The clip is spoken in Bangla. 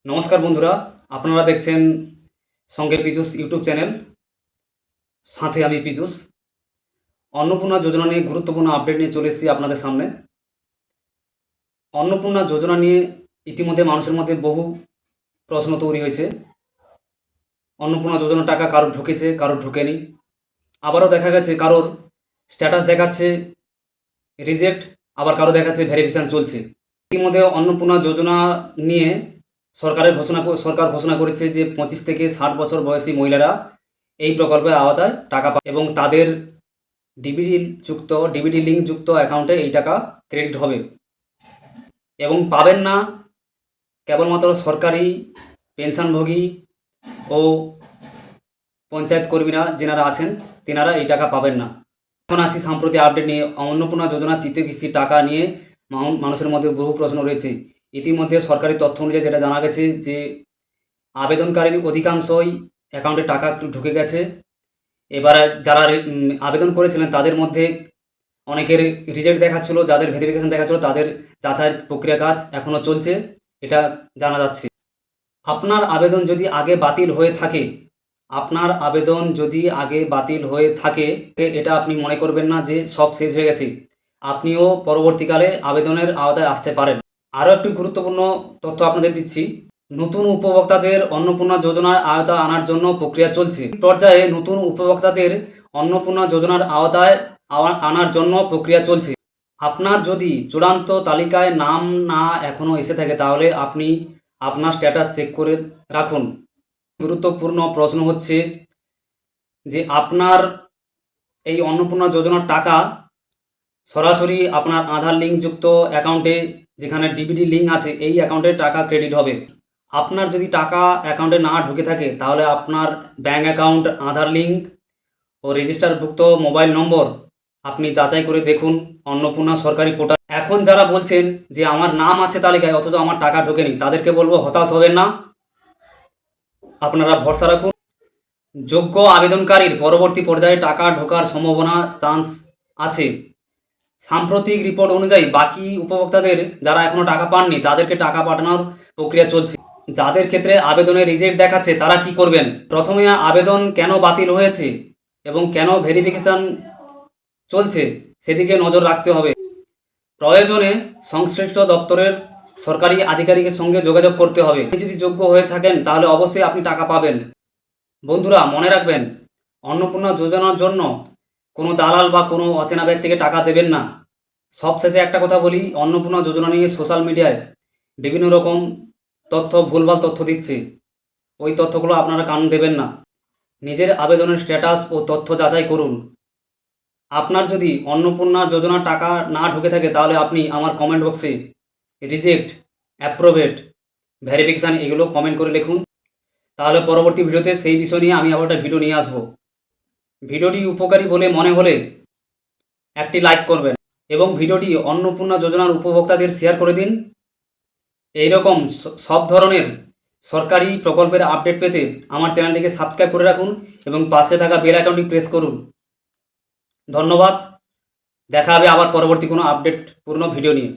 নমস্কার বন্ধুরা, আপনারা দেখছেন সঙ্গে পীযূষ ইউটিউব চ্যানেল। সাথে আমি পীযূষ। অন্নপূর্ণা যোজনা নিয়ে গুরুত্বপূর্ণ আপডেট নিয়ে চলে এসেছি আপনাদের সামনে। অন্নপূর্ণা যোজনা নিয়ে ইতিমধ্যে মানুষের মধ্যে বহু প্রশ্ন তৈরি হয়েছে। অন্নপূর্ণা যোজনার টাকা কারোর ঢুকেছে, কারোর ঢুকেনি। আবারও দেখা গেছে কারোর স্ট্যাটাস দেখাচ্ছে রিজেক্ট, আবার কারো দেখাচ্ছে ভেরিফিকেশান চলছে। ইতিমধ্যে অন্নপূর্ণা যোজনা নিয়ে সরকার ঘোষণা করেছে যে 25 থেকে 60 বছর বয়সী মহিলারা এই প্রকল্পের আওতায় টাকা পাবে এবং তাদের ডিবিটি লিঙ্ক যুক্ত অ্যাকাউন্টে এই টাকা ক্রেডিট হবে এবং পাবেন না কেবলমাত্র সরকারি পেনশনভোগী ও পঞ্চায়েত কর্মীরা যেনারা আছেন তেনারা এই টাকা পাবেন না। এখন আসি সাম্প্রতিক আপডেট নিয়ে। অন্নপূর্ণা যোজনার তৃতীয় কিস্তির টাকা নিয়ে মানুষের মধ্যে বহু প্রশ্ন রয়েছে। ইতিমধ্যে সরকারি তথ্য অনুযায়ী যেটা জানা গেছে যে আবেদনকারীর অধিকাংশই অ্যাকাউন্টে টাকা ঢুকে গেছে। এবার যারা আবেদন করেছিলেন তাদের মধ্যে অনেকের রিজেক্ট দেখাচ্ছিল, যাদের ভেরিফিকেশন দেখাচ্ছিল তাদের যাচাইয়ের প্রক্রিয়া কাজ এখনও চলছে, এটা জানা যাচ্ছে। আপনার আবেদন যদি আগে বাতিল হয়ে থাকে এটা আপনি মনে করবেন না যে সব শেষ হয়ে গেছে। আপনিও পরবর্তীকালে আবেদনের আওতায় আসতে পারেন। আরও একটি গুরুত্বপূর্ণ তথ্য আপনাদের দিচ্ছি। নতুন উপভোক্তাদের অন্নপূর্ণা যোজনার আওতায় আনার জন্য প্রক্রিয়া চলছে। পর্যায়ে নতুন উপভোক্তাদের অন্নপূর্ণা যোজনার আওতায় আনার জন্য প্রক্রিয়া চলছে। আপনার যদি চূড়ান্ত তালিকায় নাম না এখনও এসে থাকে তাহলে আপনি আপনার স্ট্যাটাস চেক করে রাখুন। গুরুত্বপূর্ণ প্রশ্ন হচ্ছে যে আপনার এই অন্নপূর্ণা যোজনার টাকা সরাসরি আপনার আধার লিঙ্কযুক্ত অ্যাকাউন্টে, যেখানে ডিবিটি লিঙ্ক আছে, এই অ্যাকাউন্টে টাকা ক্রেডিট হবে। আপনার যদি টাকা অ্যাকাউন্টে না ঢুকে থাকে তাহলে আপনার ব্যাঙ্ক অ্যাকাউন্ট, আধার লিঙ্ক ও রেজিস্টারভুক্ত মোবাইল নম্বর আপনি যাচাই করে দেখুন অন্নপূর্ণা সরকারি পোর্টাল। এখন যারা বলছেন যে আমার নাম আছে তালিকায় অথচ আমার টাকা ঢোকেনি, তাদেরকে বলবো হতাশ হবেন না, আপনারা ভরসা রাখুন। যোগ্য আবেদনকারীর পরবর্তী পর্যায়ে টাকা ঢোকার সম্ভাবনা চান্স আছে। সাম্প্রতিক রিপোর্ট অনুযায়ী বাকি উপভোক্তাদের যারা এখনও টাকা পাননি তাদেরকে টাকা পাঠানোর প্রক্রিয়া চলছে। যাদের ক্ষেত্রে আবেদনে রিজেক্ট দেখাচ্ছে তারা কি করবেন? প্রথমে আবেদন কেন বাতিল হয়েছে এবং কেন ভেরিফিকেশান চলছে সেদিকে নজর রাখতে হবে। প্রয়োজনে সংশ্লিষ্ট দপ্তরের সরকারি আধিকারিকের সঙ্গে যোগাযোগ করতে হবে। যদি যোগ্য হয়ে থাকেন তাহলে অবশ্যই আপনি টাকা পাবেন। বন্ধুরা, মনে রাখবেন, অন্নপূর্ণা যোজনার জন্য কোনো দালাল বা কোনো অচেনা ব্যক্তিকে টাকা দেবেন না। সবশেষে একটা কথা বলি, অন্নপূর্ণা যোজনা নিয়ে সোশ্যাল মিডিয়ায় বিভিন্ন রকম ভুলভাল তথ্য দিচ্ছে। ওই তথ্যগুলো আপনারা কান দেবেন না। নিজের আবেদনের স্ট্যাটাস ও তথ্য যাচাই করুন। আপনার যদি অন্নপূর্ণা যোজনার টাকা না ঢুকে থাকে তাহলে আপনি আমার কমেন্ট বক্সে রিজেক্ট, অ্যাপ্রোভেড, ভেরিফিকেশান এগুলো কমেন্ট করে লিখুন। তাহলে পরবর্তী ভিডিওতে সেই বিষয় নিয়ে আমি আবার একটা ভিডিও নিয়ে আসব। ভিডিওটি উপকারী বলে মনে হলে একটি লাইক করবেন এবং ভিডিওটি অন্নপূর্ণা যোজনার উপভোক্তাদের শেয়ার করে দিন। এইরকম সব ধরনের সরকারি প্রকল্পের আপডেট পেতে আমার চ্যানেলটিকে সাবস্ক্রাইব করে রাখুন এবং পাশে থাকা বেল আইকনটি প্রেস করুন। ধন্যবাদ। দেখা হবে আবার পরবর্তী কোনো আপডেটপূর্ণ ভিডিও নিয়ে।